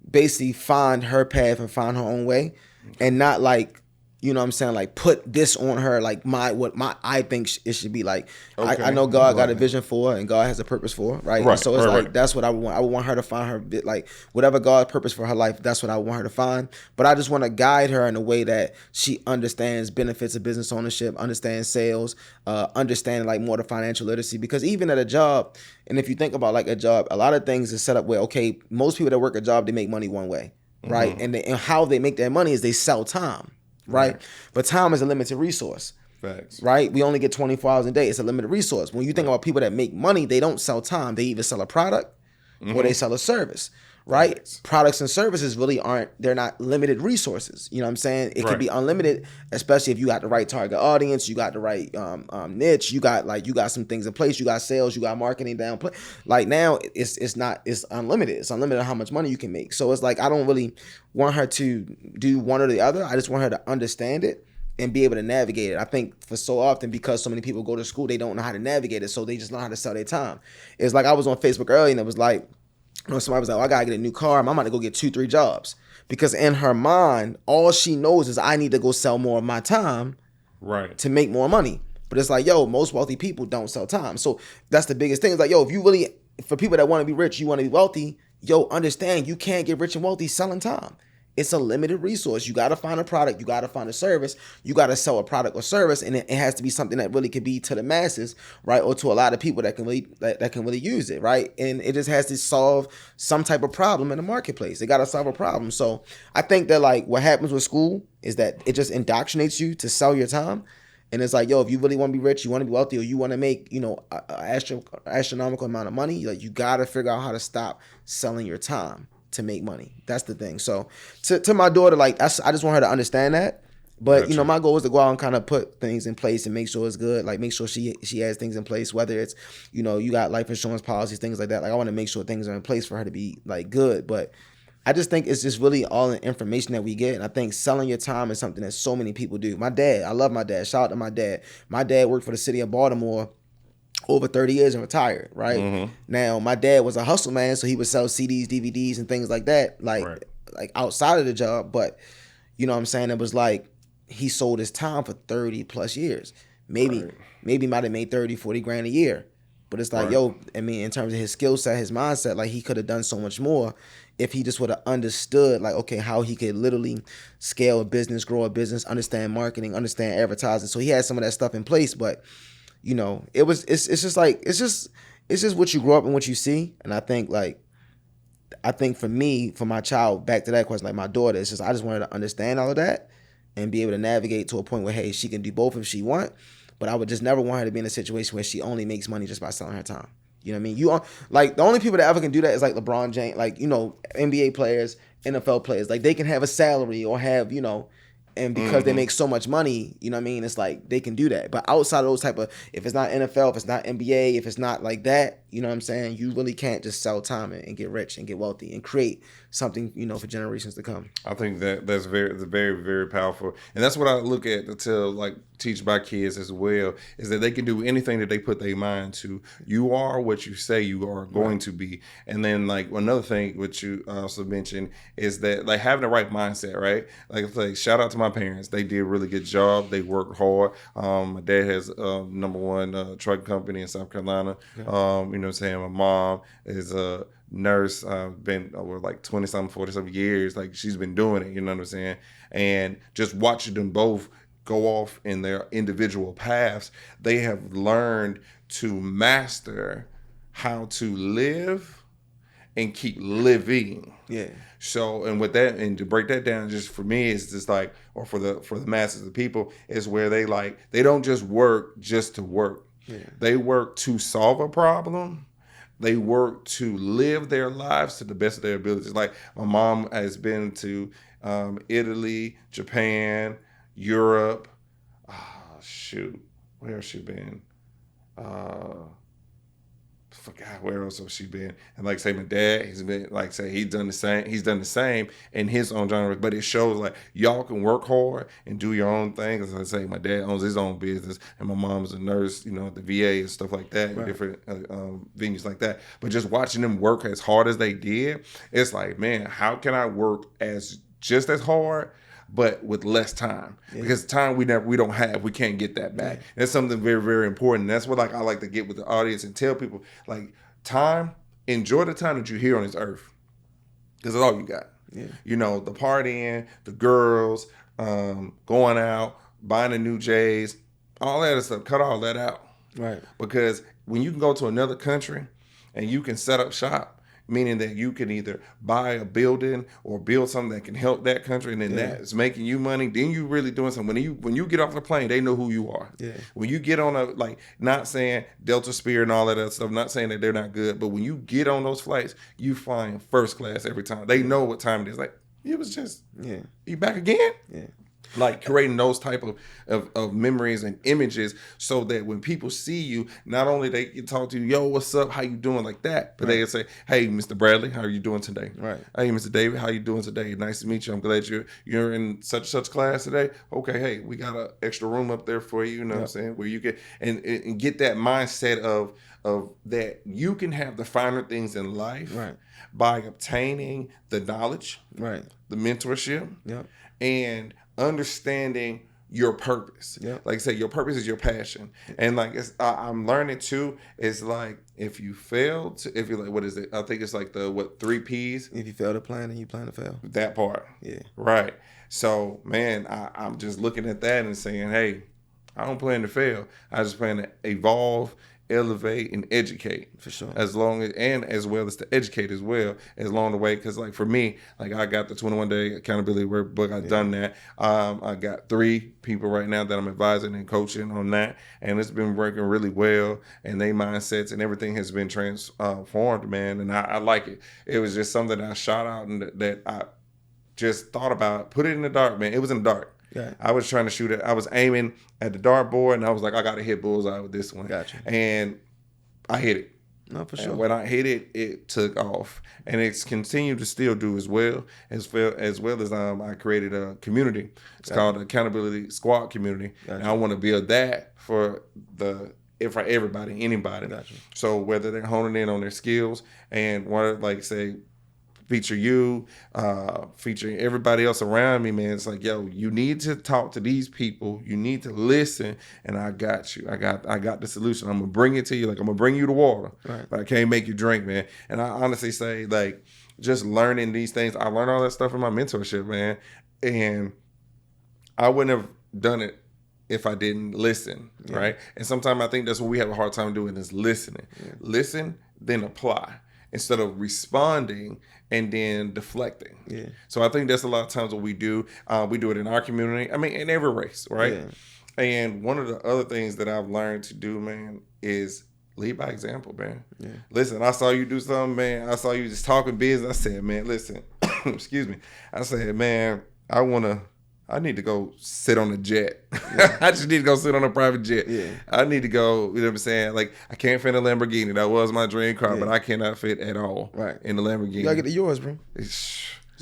basically find her path and find her own way, and not like, you know what I'm saying, like put this on her, like I think it should be like. Okay. I know God got a vision for her and God has a purpose for her, right? And so it's like that's what I want. I want her to find her bit, like whatever God's purpose for her life. That's what I want her to find. But I just want to guide her in a way that she understands benefits of business ownership, understands sales, understanding like more the financial literacy. Because even at a job, and if you think about like a job, a lot of things is set up where, okay, most people that work a job, they make money one way, right? And how they make their money is they sell time. Right? But time is a limited resource. Facts. Right? We only get 24 hours a day. It's a limited resource. When you think about people that make money, they don't sell time. They either sell a product or they sell a service. Right? Facts. Products and services really they're not limited resources. You know what I'm saying? It can be unlimited, especially if you got the right target audience, you got the right niche, you got some things in place, you got sales, you got marketing down. Like now it's unlimited. It's unlimited how much money you can make. So it's like I don't really want her to do one or the other. I just want her to understand it and be able to navigate it. I think for so often, because so many people go to school, they don't know how to navigate it, so they just learn how to sell their time. It's like I was on Facebook earlier and it was like, somebody was like, I gotta get a new car. I'm about to go get 2-3 jobs. Because in her mind, all she knows is I need to go sell more of my time to make more money. But it's like, yo, most wealthy people don't sell time. So that's the biggest thing. It's like, yo, if you really, for people that want to be rich, you want to be wealthy, yo, understand you can't get rich and wealthy selling time. It's a limited resource. You got to find a product. You got to find a service. You got to sell a product or service, and it has to be something that really could be to the masses, right, or to a lot of people that can really use it, right. And it just has to solve some type of problem in the marketplace. They got to solve a problem. So I think that like what happens with school is that it just indoctrinates you to sell your time. And it's like, yo, if you really want to be rich, you want to be wealthy, or you want to make, an astronomical amount of money, like you got to figure out how to stop selling your time to make money. That's the thing. So to my daughter, like I just want her to understand that. But Gotcha. my goal is to go out and kind of put things in place and make sure it's good. Like make sure she has things in place, whether it's, you got life insurance policies, things like that. Like I want to make sure things are in place for her to be like good. But I just think it's just really all the information that we get. And I think selling your time is something that so many people do. My dad, I love my dad. Shout out to my dad. My dad worked for the city of Baltimore over 30 years and retired, right? Mm-hmm. Now, my dad was a hustle man, so he would sell CDs, DVDs, and things like that, like outside of the job. But, you know what I'm saying? It was like he sold his time for 30 plus years. Maybe might have made 30, 40 grand a year. But it's like, yo, I mean, in terms of his skill set, his mindset, like he could have done so much more if he just would have understood, like, okay, how he could literally scale a business, grow a business, understand marketing, understand advertising. So he had some of that stuff in place, but it's just what you grow up and what you see. And I think for me, for my child, back to that question, like my daughter, it's just, I just wanted to understand all of that and be able to navigate to a point where, hey, she can do both if she want. But I would just never want her to be in a situation where she only makes money just by selling her time. You know what I mean? The only people that ever can do that is like LeBron James, like, NBA players, NFL players. Like they can have a salary or have, and because they make so much money, you know what I mean? It's like they can do that. But outside of those type of, if it's not NFL, if it's not NBA, if it's not like that, you know what I'm saying? You really can't just sell time and get rich and get wealthy and create something, for generations to come. I think that's very, very powerful. And that's what I look at to teach my kids as well, is that they can do anything that they put their mind to. You are what you say you are going to be. And then like another thing which you also mentioned is that like having the right mindset, right? Like shout out to my parents. They did a really good job. They worked hard. My dad has number one truck company in South Carolina. You know what I'm saying? My mom is a nurse, been over like 20-something, 40-something years. Like she's been doing it, you know what I'm saying? And just watching them both go off in their individual paths, they have learned to master how to live and keep living. Yeah. So, and with that, and to break that down, just for me, it's just like, or for the masses of people, is where they don't just work just to work. Yeah. They work to solve a problem. They work to live their lives to the best of their abilities. Like my mom has been to Italy, Japan, Europe. Where has she been? Forgot where else has she been. And like say my dad, he's been he's done the same in his own genre. But it shows like y'all can work hard and do your own thing. As I say, my dad owns his own business and my mom's a nurse, at the VA and stuff like that, and different venues like that. But just watching them work as hard as they did, it's like, man, how can I work just as hard but with less time? Because time we don't have, we can't get that back. That's something very, very important. And that's what I like to get with the audience and tell people, like, time, enjoy the time that you're here on this earth, because that's all you got. The partying, the girls, going out, buying the new J's, all that stuff, cut all that out. Right. Because when you can go to another country and you can set up shop, meaning that you can either buy a building or build something that can help that country, and then that's making you money, then you really doing something. When you get off the plane, they know who you are. When you get on not saying Delta Spear and all that other stuff, not saying that they're not good, but when you get on those flights, you flying first class every time. They know what time it is. Like, it was just, you back again? Like creating those type of memories and images, so that when people see you, not only they can talk to you, yo, what's up, how you doing, like that, but they can say, hey, Mr. Bradley, how are you doing today? Right. Hey, Mr. David, how you doing today? Nice to meet you. I'm glad you're in such class today. Okay, hey, we got an extra room up there for you. You know what I'm saying? Where you get and get that mindset of that you can have the finer things in life by obtaining the knowledge, the mentorship, and understanding your purpose. Yeah. Like I said, your purpose is your passion. And like I'm learning too, it's like if you fail to, if you're like, what is it? I think it's like the 3 Ps. If you fail to plan, then you plan to fail. That part. Yeah. Right. So man, I'm just looking at that and saying, hey, I don't plan to fail. I just plan to evolve, elevate, and educate. For sure. As long as, and as well as to educate as well, as long the way. Because like for me, like I got the 21-day accountability workbook. I've done that. I got 3 people right now that I'm advising and coaching on that, and it's been working really well. And their mindsets and everything has been transformed, man. And I like it. It was just something that I shot out and that I just thought about. Put it in the dark, man. It was in the dark. Yeah. I was trying to shoot it. I was aiming at the dartboard, and I was like, I got to hit bullseye with this one. Gotcha. And I hit it. No, for sure. And when I hit it, it took off, and it's continued to still do as well as I created a community. It's called the Accountability Squad Community, and I want to build that for everybody, anybody. So whether they're honing in on their skills and want to, like, say, feature you, featuring everybody else around me, man. It's like, yo, you need to talk to these people. You need to listen, and I got you. I got the solution. I'm gonna bring it to you. Like, I'm gonna bring you the water, right, but I can't make you drink, man. And I honestly say, like, just learning these things. I learned all that stuff in my mentorship, man, and I wouldn't have done it if I didn't listen, right? And sometimes I think that's what we have a hard time doing is listening. Listen, then apply, instead of responding and then deflecting. Yeah. So I think that's a lot of times what we do. We do it in our community. I mean, in every race, right? Yeah. And one of the other things that I've learned to do, man, is lead by example, man. Yeah. Listen, I saw you do something, man. I saw you just talking business. I said, man, listen, excuse me. I said, man, I need to go sit on a jet. Yeah. I just need to go sit on a private jet. Yeah. I need to go, you know what I'm saying? Like, I can't fit in a Lamborghini. That was my dream car, but I cannot fit at all in the Lamborghini. You gotta get to yours, bro. You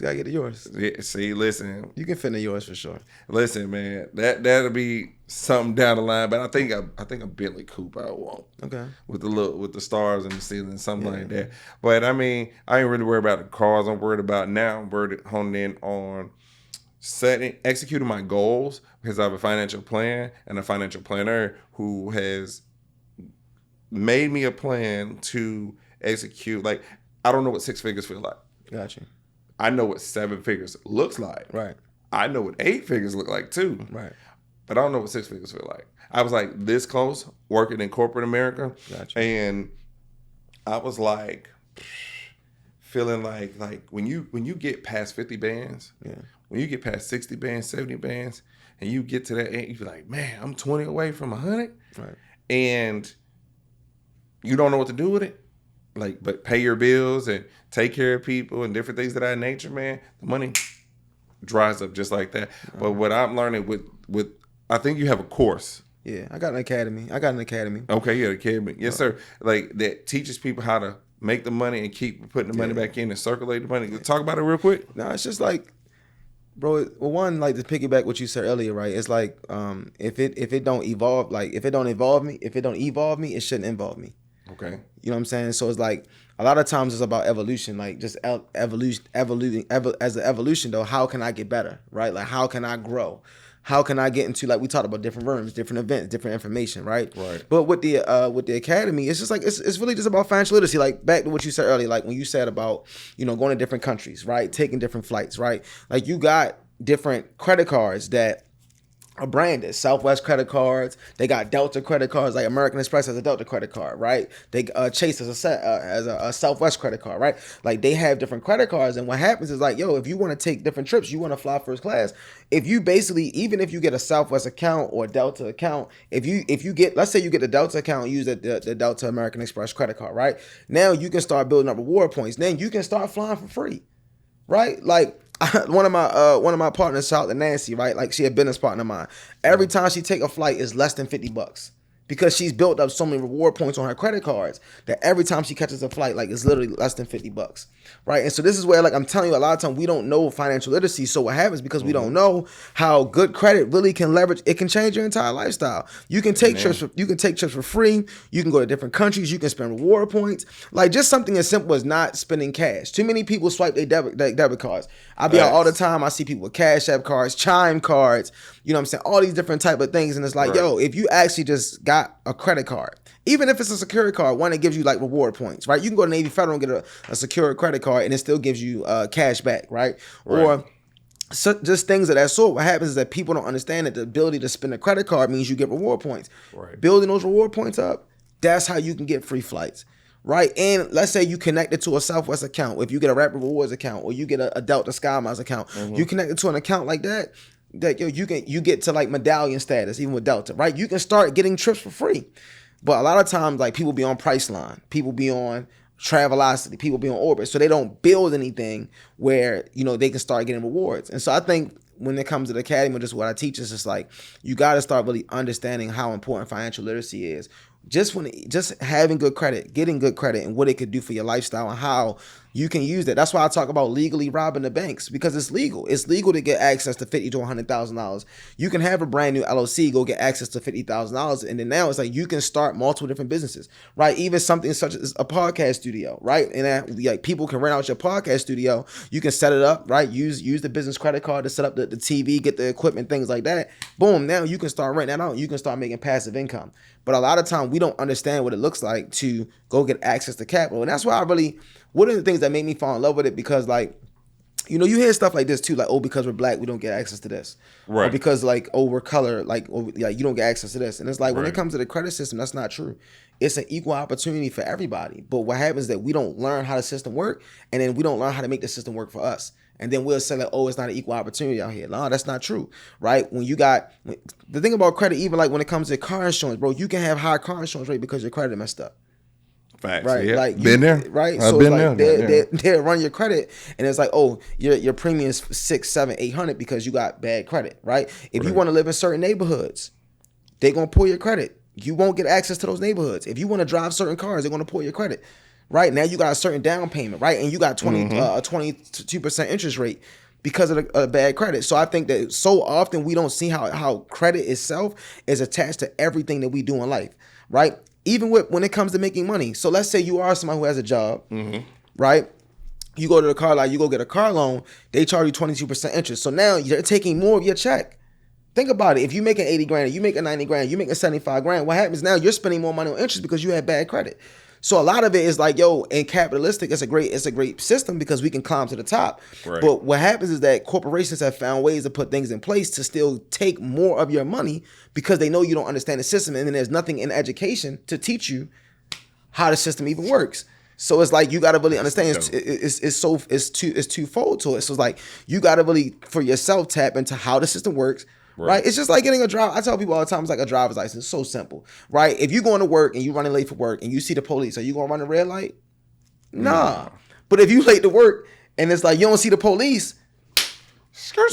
gotta get to yours. Yeah, see, listen. You can fit in yours for sure. Listen, man, that'll be something down the line, but I think a Bentley coupe I want. Okay. With the stars and the ceiling, something like that. But I mean, I ain't really worried about the cars. I'm worried about now. I'm honing in on executing my goals, because I have a financial plan and a financial planner who has made me a plan to execute. Like, I don't know what 6 figures feel like. Gotcha. I know what 7 figures looks like. Right. I know what 8 figures look like too. Right. But I don't know what 6 figures feel like. I was like this close working in corporate America. Gotcha. And I was like feeling like when you get past 50 bands, when you get past 60 bands, 70 bands, and you get to that end, you be like, man, I'm 20 away from 100. Right. And you don't know what to do with it. Like, but pay your bills and take care of people and different things of that nature, man. The money dries up just like that. Right. But what I'm learning with I think you have a course. Yeah, I got an academy. Okay, yeah, academy. Yes, sir. Like, that teaches people how to make the money and keep putting the money back in and circulate the money. Talk about it real quick. No, it's just like, bro, well, one, like, to piggyback what you said earlier, right? It's like, if it don't evolve, like, if it don't evolve me, it shouldn't involve me. Okay. You know what I'm saying? So it's like, a lot of times it's about evolution, like just evolution as an evolution though. How can I get better, right? Like, how can I grow? How can I get into, like, we talked about different rooms, different events, different information, right? Right. But with the academy, it's just like, it's really just about financial literacy. Like, back to what you said earlier, like when you said about, going to different countries, right? Taking different flights, right? Like, you got different credit cards that are branded. Southwest credit cards. They got Delta credit cards. Like, American Express has a Delta credit card, right? They Chase has a Southwest credit card, right? Like, they have different credit cards, and what happens is, like, yo, if you want to take different trips, you want to fly first class. If you basically, even if you get a Southwest account or a Delta account, if you get, let's say you get the Delta account, use the Delta American Express credit card, right? Now you can start building up reward points. Then you can start flying for free, right? Like, one of my partners, shout out to Nancy, right? Like, she a business partner of mine. Every time she take a flight, it's less than $50. because she's built up so many reward points on her credit cards that every time she catches a flight, like it's literally less than $50, right? And so this is where, like I'm telling you, a lot of times we don't know financial literacy. So what happens, because we don't know how good credit really can leverage, it can change your entire lifestyle. You can take trips for free. You can go to different countries. You can spend reward points. Like just something as simple as not spending cash. Too many people swipe their debit cards. I be out all the time. I see people with Cash App cards, Chime cards. You know what I'm saying? All these different type of things. And it's like, yo, if you actually just got a credit card, even if it's a secured card, one that gives you like reward points, right? You can go to Navy Federal and get a secured credit card and it still gives you cash back, right? Or so just things of that sort. What happens is that people don't understand that the ability to spend a credit card means you get reward points. Building those reward points up, that's how you can get free flights. Right, and let's say you connect it to a Southwest account. If you get a Rapid Rewards account, or you get a Delta Sky Miles account, you connect it to an account like that. That you get to like medallion status, even with Delta, right? You can start getting trips for free. But a lot of times, like people be on Priceline, people be on Travelocity, people be on Orbit, so they don't build anything where they can start getting rewards. And so I think when it comes to the academy, just what I teach is just like you got to start really understanding how important financial literacy is. Just having good credit, getting good credit, and what it could do for your lifestyle and how you can use that. That's why I talk about legally robbing the banks, because it's legal. It's legal to get access to $50,000 to $100,000. You can have a brand new LLC, go get access to $50,000, and then now it's like you can start multiple different businesses, right? Even something such as a podcast studio, right? And like people can rent out your podcast studio. You can set it up, right? Use the business credit card to set up the TV, get the equipment, things like that. Boom! Now you can start renting that out. You can start making passive income. But a lot of time we don't understand what it looks like to go get access to capital. And that's why one of the things that made me fall in love with it, because like, you hear stuff like this too, like, oh, because we're black, we don't get access to this. Right. Or because like, oh, we're color, like you don't get access to this. And it's like, when it comes to the credit system, that's not true. It's an equal opportunity for everybody. But what happens is that we don't learn how the system works, and then we don't learn how to make the system work for us. And then we'll say like, oh, it's not an equal opportunity out here. No, that's not true, right? The thing about credit, even like when it comes to car insurance, bro, you can have high car insurance rate because your credit messed up. Facts. Right, yeah. like been there, right? I've So been it's like there. they run your credit, and it's like, oh, your premium is 600, 700, 800 because you got bad credit, right? If you want to live in certain neighborhoods, they're gonna pull your credit. You won't get access to those neighborhoods. If you want to drive certain cars, they're gonna pull your credit. Right now, you got a certain down payment, right, and you got 22% interest rate because of the bad credit. So I think that so often we don't see how credit itself is attached to everything that we do in life, right? Even when it comes to making money. So let's say you are somebody who has a job, right? You go to the car lot, you go get a car loan, they charge you 22% interest. So now you're taking more of your check. Think about it. If you making 80 grand, you making 90 grand, you making 75 grand, what happens now? You're spending more money on interest because you had bad credit. So a lot of it is like, yo, in capitalistic, it's a great system because we can climb to the top. Right. But what happens is that corporations have found ways to put things in place to still take more of your money because they know you don't understand the system, and then there's nothing in education to teach you how the system even works. So it's like you got to really understand it's twofold to it. So it's like you got to really for yourself tap into how the system works. Right. It's just like getting a drive. I tell people all the time, it's like a driver's license. It's so simple, right? If you're going to work and you're running late for work and you see the police, are you going to run a red light? Nah. But if you late to work and it's like you don't see the police,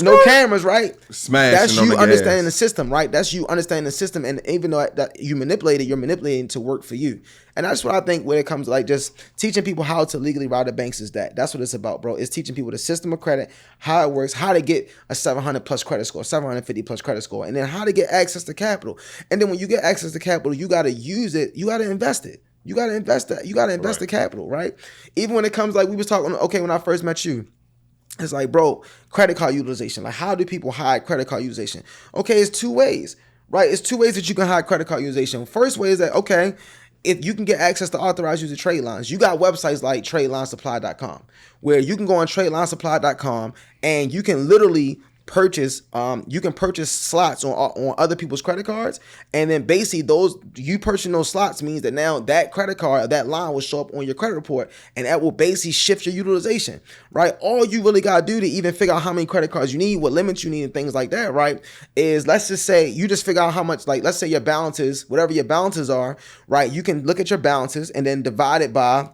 no cameras, right? That's you understanding the system, right? That's you understanding the system, and even though that you manipulate it, you're manipulating to work for you. And that's what I think when it comes to like just teaching people how to legally rob the banks is that's what it's about, bro. It's teaching people the system of credit, how it works, how to get a 700 plus credit score, 750 plus credit score, and then how to get access to capital. And then when you get access to capital, you got to use it. You got to invest it. You got to invest that. You got to invest the capital, right? Even when it comes like we was talking, okay, when I first met you, it's like, bro, credit card utilization. Like, how do people hide credit card utilization? Okay, it's two ways, right? It's two ways that you can hide credit card utilization. First way is that, okay, if you can get access to authorized user trade lines, you got websites like TradeLineSupply.com where you can go on TradeLineSupply.com and you can literally purchase slots on other people's credit cards, and then basically you purchasing those slots means that now that credit card or that line will show up on your credit report, and that will basically shift your utilization, right? All you really gotta do to even figure out how many credit cards you need, what limits you need, and things like that, right, is let's just say you just figure out how much, like let's say your balances, whatever your balances are, right? You can look at your balances and then divide it by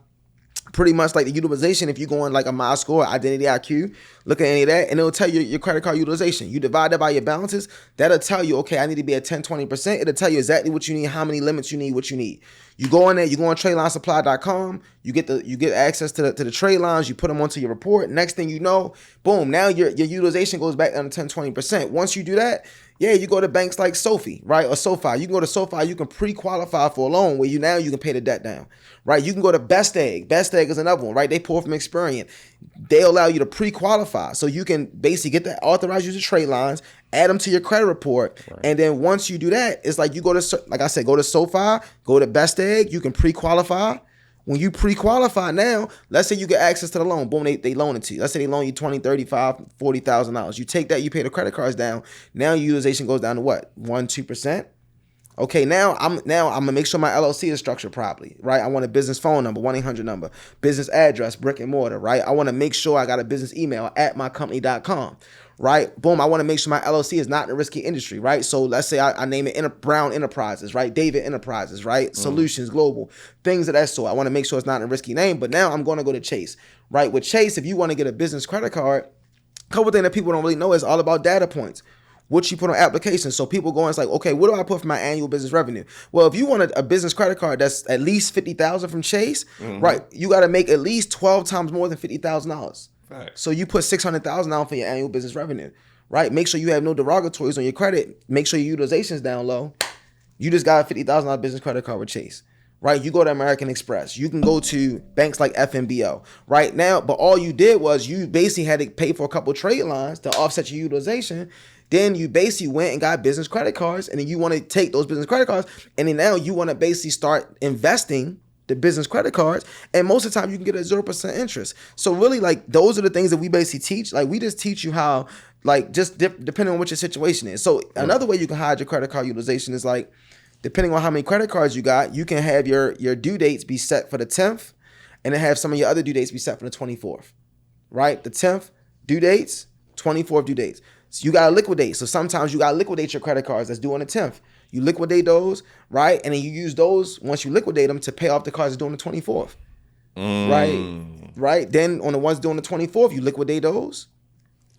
pretty much like the utilization. If you go on like a My Score, Identity IQ, look at any of that, and it'll tell you your credit card utilization. You divide that by your balances, that'll tell you, okay, I need to be at 10, 20%. It'll tell you exactly what you need, how many limits you need, what you need. You go on there, you go on TradeLineSupply.com, you get access to the trade lines, you put them onto your report. Next thing you know, boom, now your utilization goes back down to 10, 20%. Once you do that, yeah, you go to banks like SoFi, right? Or SoFi. You can go to SoFi, you can pre-qualify for a loan where you can pay the debt down, right? You can go to Best Egg. Best Egg is another one, right? They pull from Experian. They allow you to pre-qualify. So you can basically get the authorized use of trade lines, add them to your credit report. Right. And then once you do that, it's like you go to, like I said, go to SoFi, go to Best Egg, you can pre-qualify. When you pre-qualify now, let's say you get access to the loan. Boom, they loan it to you. Let's say they loan you $20,000, $35,000, $40,000. You take that, you pay the credit cards down. Now your utilization goes down to what? 1%, 2%? Okay, now I'm gonna make sure my LLC is structured properly, right? I want a business phone number, 1-800 number, business address, brick and mortar, right? I want to make sure I got a business email at mycompany.com. Right? Boom. I want to make sure my LLC is not in a risky industry, right? So let's say I name it Brown Enterprises, right? David Enterprises, right? Solutions Global, things of that sort. I want to make sure it's not a risky name, but now I'm going to go to Chase, right? With Chase, if you want to get a business credit card, a couple things that people don't really know is all about data points. What you put on applications. So people go and it's like, okay, what do I put for my annual business revenue? Well, if you want a business credit card that's at least $50,000 from Chase, right? You got to make at least 12 times more than $50,000. Right. So you put $600,000 down for your annual business revenue, right? Make sure you have no derogatories on your credit. Make sure your utilization's down low. You just got a $50,000 business credit card with Chase, right? You go to American Express. You can go to banks like FNBO, right? Now, but all you did was you basically had to pay for a couple trade lines to offset your utilization. Then you basically went and got business credit cards, and then you want to take those business credit cards, and then now you want to basically start investing the business credit cards, and most of the time you can get a 0% interest. So really, like, those are the things that we basically teach. Like, we just teach you how, like, just depending on what your situation is. So another way you can hide your credit card utilization is like, depending on how many credit cards you got, you can have your due dates be set for the 10th, and then have some of your other due dates be set for the 24th, right? The 10th due dates, 24th due dates. So you got to liquidate. So sometimes you got to liquidate your credit cards that's due on the 10th. You liquidate those, right? And then you use those, once you liquidate them, to pay off the cards that's due on the 24th, right? Then on the ones due on the 24th, you liquidate those.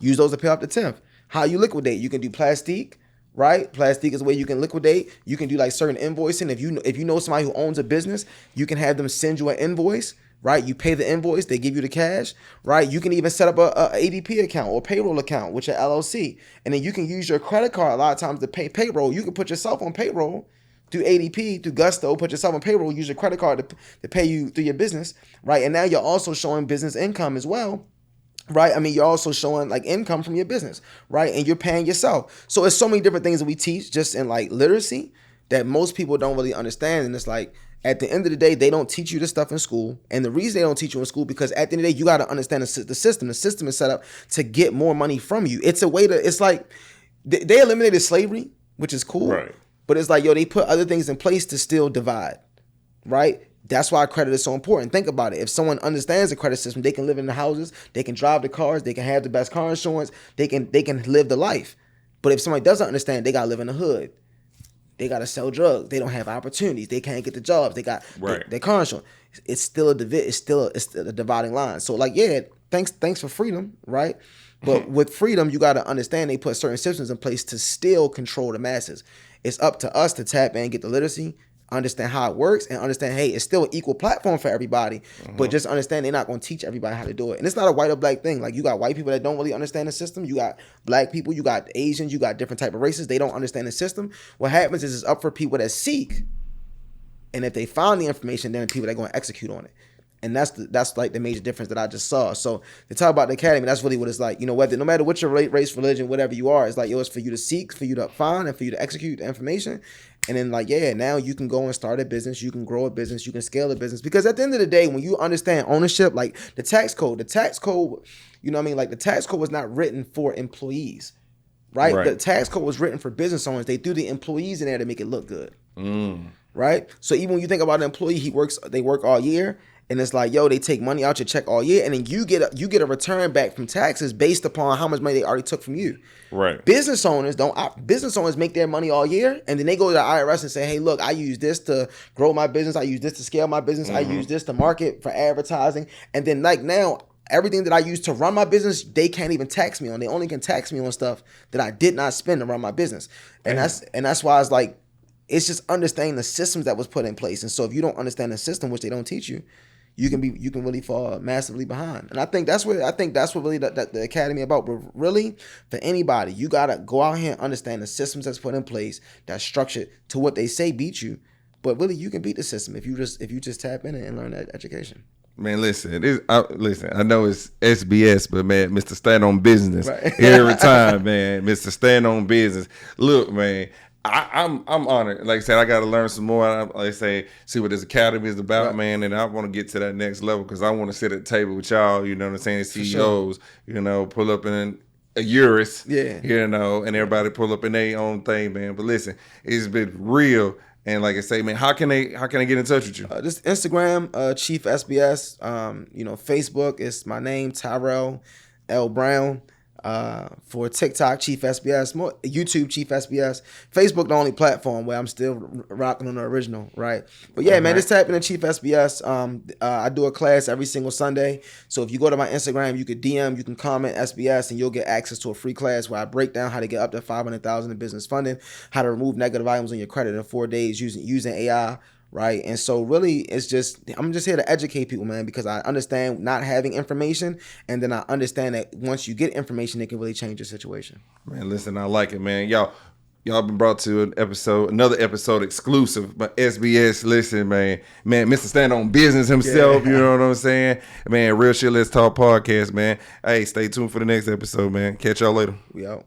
Use those to pay off the 10th. How you liquidate? You can do plastique, right? Plastique is the way you can liquidate. You can do like certain invoicing. If you know somebody who owns a business, you can have them send you an invoice, right? You pay the invoice, they give you the cash, right? You can even set up a ADP account or payroll account with your LLC. And then you can use your credit card a lot of times to pay payroll. You can put yourself on payroll through ADP, through Gusto, put yourself on payroll, use your credit card to pay you through your business, right? And now you're also showing business income as well, right? I mean, you're also showing like income from your business, right? And you're paying yourself. So it's so many different things that we teach just in like literacy that most people don't really understand. And it's like, at the end of the day, they don't teach you this stuff in school. And the reason they don't teach you in school, because at the end of the day, you got to understand the system. The system is set up to get more money from you. It's a way to, it's like, they eliminated slavery, which is cool. Right. But it's like, yo, they put other things in place to still divide, right? That's why credit is so important. Think about it. If someone understands the credit system, they can live in the houses, they can drive the cars, they can have the best car insurance, they can live the life. But if somebody doesn't understand, they got to live in the hood. They got to sell drugs. They don't have opportunities. They can't get the jobs. They got their car insurance. It's still a dividing line. So like, yeah, thanks for freedom, right? But with freedom, you got to understand they put certain systems in place to still control the masses. It's up to us to tap in, get the literacy, understand how it works, and understand, hey, it's still an equal platform for everybody, but just understand they're not going to teach everybody how to do it. And it's not a white or black thing. Like, you got white people that don't really understand the system. You got black people, you got Asians, you got different type of races. They don't understand the system. What happens is it's up for people that seek, and if they find the information, then the people that are going to execute on it. And that's like the major difference that I just saw. So to talk about the academy, that's really what it's like. You know, no matter what your race, religion, whatever you are, it's like, yo, it's for you to seek, for you to find, and for you to execute the information. And then like, yeah, now you can go and start a business, you can grow a business, you can scale a business. Because at the end of the day, when you understand ownership, like the tax code, you know what I mean? Like the tax code was not written for employees, right? The tax code was written for business owners. They threw the employees in there to make it look good, right? So even when you think about an employee, they work all year. And it's like, yo, they take money out your check all year, and then you get a return back from taxes based upon how much money they already took from you. Right. Business owners make their money all year, and then they go to the IRS and say, hey, look, I use this to grow my business, I use this to scale my business, I use this to market for advertising, and then like now, everything that I use to run my business, they can't even tax me on. They only can tax me on stuff that I did not spend to run my business, and that's why it's like, it's just understanding the systems that was put in place. And so if you don't understand the system, which they don't teach you, you can really fall massively behind. And I think that's what really the academy about. But really, for anybody, you gotta go out here and understand the systems that's put in place, that's structured to what they say beat you. But really, you can beat the system if you just tap in and learn that education. Man, listen, I know it's SBS, but man, Mr. Stand on Business Right. every time, man. Mr. Stand on Business. Look, man, I'm honored. Like I said, I got to learn some more. Like I say, see what this academy is about, man. And I want to get to that next level because I want to sit at the table with y'all. You know what I'm saying? CEOs, you know, pull up in a Urus, you know, and everybody pull up in their own thing, man. But listen, it's been real. And like I say, man, how can they get in touch with you? Just Instagram, Chief SBS. You know, Facebook is my name, Tyrell L. Brown. For TikTok, Chief SBS, more YouTube, Chief SBS. Facebook, the only platform where I'm still rocking on the original, right? But yeah, man, just tap into Chief SBS. I do a class every single Sunday. So if you go to my Instagram, you could DM, you can comment SBS, and you'll get access to a free class where I break down how to get up to $500,000 in business funding, how to remove negative items on your credit in 4 days using AI. Right. And so really I'm just here to educate people, man, because I understand not having information. And then I understand that once you get information, it can really change your situation. Man, listen, I like it, man. Y'all been brought to another episode exclusive by SBS. Listen, man, Mr. Stand on Business himself, you know what I'm saying? Man, Real Shit Let's Talk podcast, man. Hey, stay tuned for the next episode, man. Catch y'all later. We out.